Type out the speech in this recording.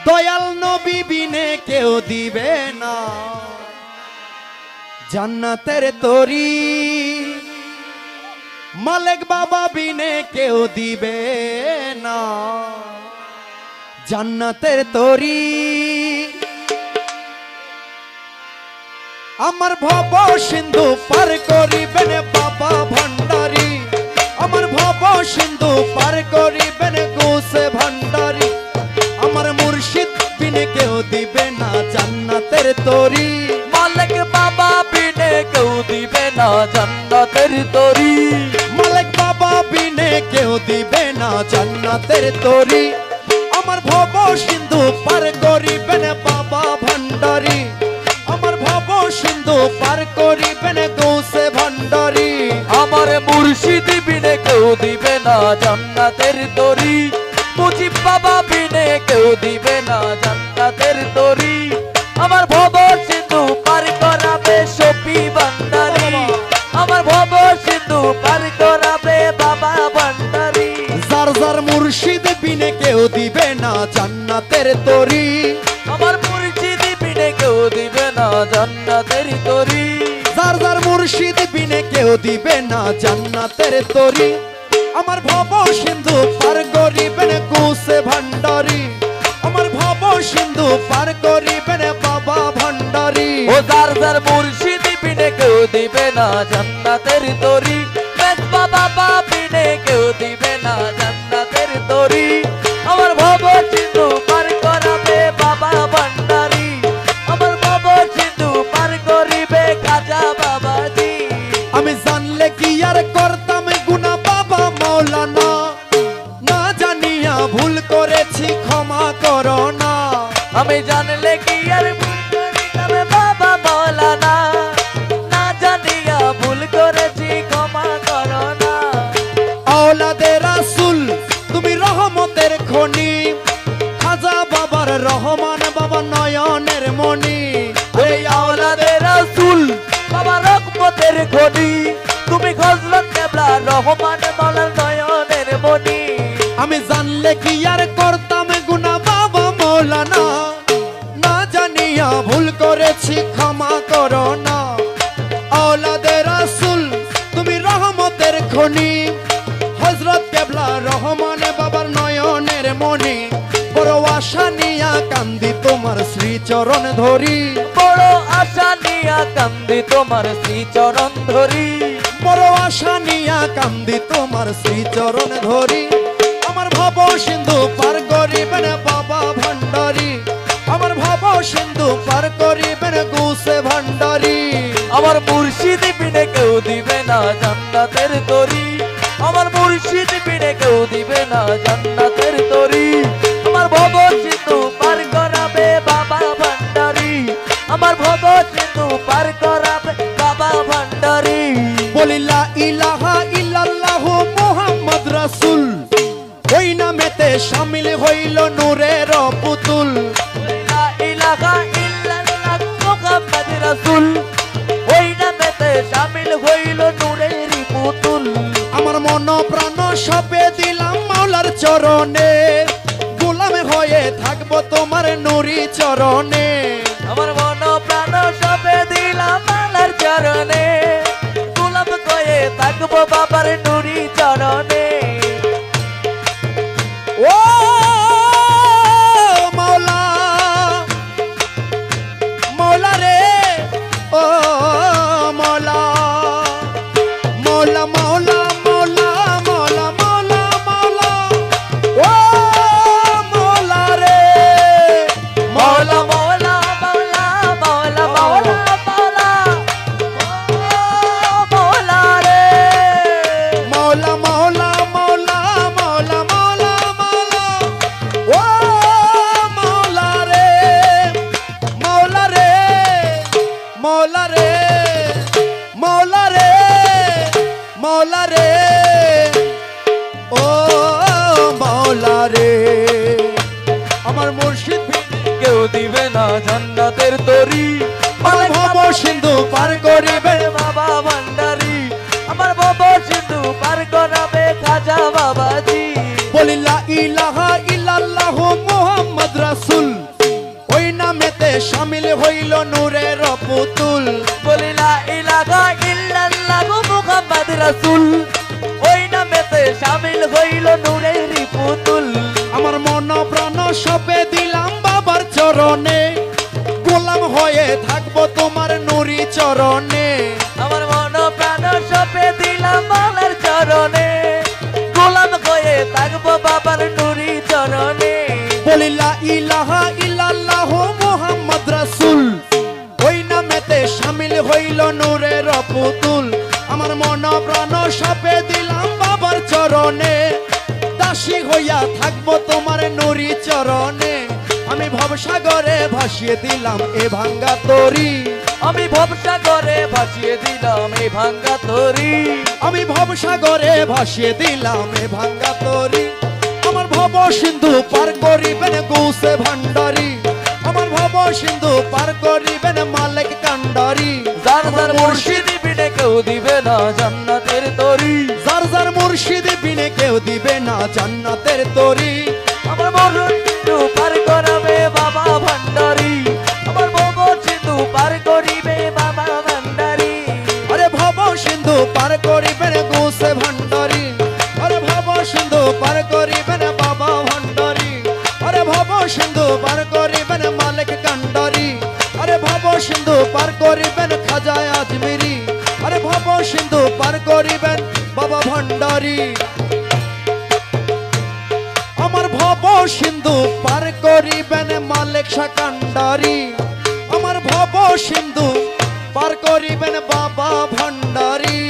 দয়াল নবী বিনে কেউ দিবে না জান্নাতের তরি, মালিক বাবা বিনে কেউ দিবে না জান্নাতের তরি। আমার ভব সিন্ধু পার করিবেন বাবা ভান্ডারি, আমার ভব সিন্ধু পার করিবেন গোসে ভান্ডারি, আমার মুর্শিদ বিনে কেউ দিবে না জান্নাতের তরি, মালিক বাবা বিনে কেউ দিবে না জান্নাতের তরি, মালিক বাবা বিনে কেউ দিবে না জান্নাতের তরি। আমার ভব সিন্ধু পার করিবেন বাবা ভান্ডারি, আমার ভব সিন্ধু পার করিবেন গোসে ভান্ডারি, আমার মুর্শিদ বিনে কেউ দিবে না জান্নাতের তরি, মুজিব বাবা বিনে কেউ দিবে না জান্নাতের তরি, আমার ভব সিন্ধু পার করাবে শফি ভান্ডারি, আমার ভব সিন্ধু পার করাবে বাবা ভান্ডারি। যার যার মুর্শিদ বিনে কেউ দিবে না জান্নাতের তরি, আমার মুর্শিদ বিনে কেউ দিবে না জান্নাতের তরি, যার যার মুর্শিদ বিনে কেউ দিবে না জান্নাতের তরি, আমার ভব সিন্ধু পার করিবেন গোসে ভান্ডারি, আমার ভব সিন্ধু পার করিবেন বাবা ভান্ডারি, ও যার যার মুর্শিদ বিনে কেউ দিবে না জান্নাতের তরি, মেজবা বাবা বিনে কেউ দিবে না জান্নাতের তরি, আমার ভব সিন্ধু পার করাবে বাবা ভান্ডারি, আমার ভব সিন্ধু পার করিবে খাজা বাবাজি। আমি জানলে কি আর করতাম গুনাহ বাবা মাওলানা, না জানিয়া ভুল করেছি ক্ষমা করো না, আমি জানলে কি আর ভুল করিতাম বাবা মাওলানা, না জানিয়া ভুল করেছি ক্ষমা করো না। আওলাদে রাসূল তুমি রহমতের খনি, খাজা বাবার রহমান বাবা নয়নের মণি, এই আওলাদে রাসূল বাবা রহমতের খনি, তুমি হযরত কেবলা রহমান মাওলার নয়নের মণি। আমি জানলে কি আর করতাম গুনাহ বাবা মাওলানা, না জানিয়া ভুল করেছি ক্ষমা করো না, আওলাদে রাসূল তুমি রহমতের খনি, হযরত কেবলা রহমান বাবার নয়নের মণি, বড় আশা নিয়া কান্দি তোমার শ্রীচরণ ধরি, বড় আশা নিয়া কান্দি তোমার শ্রীচরণ ধরি, বড় আশা নিয়া কান্দি তোমার শ্রীচরণ ধরি, আমার ভব সিন্ধু পার করিবেন বাবা ভান্ডারি, আমার ভব সিন্ধু পার করিবেন গোসে ভান্ডারি, আমার মুর্শিদ বিনে কেউ দিবে না জান্নাতের তরি, আমার মুর্শিদ বিনে কেউ দিবে না জান্নাতের তরি, আমার ভব সিন্ধু পার করাবে বাবা ভান্ডারি, আমার ভব সিন্ধু পার করাবে বাবা ভান্ডারি। বলি লা ইলাহা ইল্লাল্লাহু মুহাম্মদ রাসূল, ওই নামেতে শামিল হইল নূরের পুতুল, লা ইলাহা ইল্লাল্লাহ মুহাম্মদ রাসূল, ওই নামেতে শামিল হইল নূরের পুতুল, আমার মন প্রাণ সপে দিলাম মাওলার চরণে, গোলাম হয়ে থাকবো তোমার নুরি চরণে, আমার মন প্রাণ সবে দিলাম মালার চরণে, গোলাম হয়ে থাকবো বাবার নুরি চরণে। ও মাওলা মাওলা রে, ও মাওলা মাওলা মাওলা মাওলা মাওলা মাওলা মাওলা, ও মাওলা রে, মৌলা মৌলা মৌলা মৌলা মৌলা মৌলা মৌলা রে, মাওলা মাওলা মাওলা মাওলা মাওলা মাওলা, ও মাওলা রে, মাওলা রে, মাওলা রে, মাওলা রে, মাওলা রে, ও মাওলা রে, আমার মুর্শিদ কেউ দিবে না জান্নাতের তরি, আমার ভব সিন্ধু পার করিবে বাবা ভান্ডারি, আমার ভব সিন্ধু পার করাবে খাজা বাবাজি। বলি লা ইলাহা ইল্লাল্লাহু মুহাম্মদ মোহাম্মদ রাসূল ওই নামেতে শামিল হইল নূরের পুতুল বলি লা ইলাহা ইল্লাল্লাহ মুহাম্মদ রাসূল ওই নামেতে শামিল হইল নূরের পুতুল আমার মন প্রাণ সপে দিলাম বাবার চরণে গোলাম হয়ে থাকবো তোমার নুরি চরণে আমার মন প্রাণ সপে দিলাম বাবার চরণে গোলাম হয়ে থাকবো বাবার নুরি চরণে বলি লা ইলাহা ইল্লাল্লাহ মুহাম্মদ রাসূল ওই নামেতে শামিল হইল নূরের পুতুল আমার মন প্রাণ সপে দিলাম বাবার চরণে দাসী হইয়া থাকবো তোমার নুরি চরণে আমি ভবসাগরে ভাসিয়ে দিলাম এ ভাঙ্গা তরি আমি ভবসাগরে ভাসিয়ে দিলাম এই ভাঙ্গা তরি আমি ভবসাগরে ভাসিয়ে দিলাম এ ভাঙ্গা তরি আমার ভব সিন্ধু পার করিবেন গৌসে ভান্ডারি আমার ভব সিন্ধু পার করিবেন মালিক কান্ডারি যার যার মুর্শিদ বিনে কেউ দিবে না জান্নাতের তরি যার যার মুর্শিদ বিনে কেউ দিবে না জান্নাতের তরি আমার মরণ সিন্ধু পার করাবে বাবা ভান্ডারি আমার ভব সিন্ধু পার করিবে বাবা ভান্ডারি আরে ভব সিন্ধু পার করিবেন গৌসে ভান্ডারি আরে ভব সিন্ধু পার করিবেন বাবা ভান্ডারি আরে ভব সিন্ধু পার করিবেন মালিক কান্ডারি আরে ভব সিন্ধু পার করিবেন খাজা আজমিরি আরে ভব সিন্ধু পার করিবেন বাবা ভান্ডারি আমার ভব সিন্ধু পার করিবেন মালিক শাহ কান্ডারি আমার ভব সিন্ধু পার করিবেন বাবা ভান্ডারি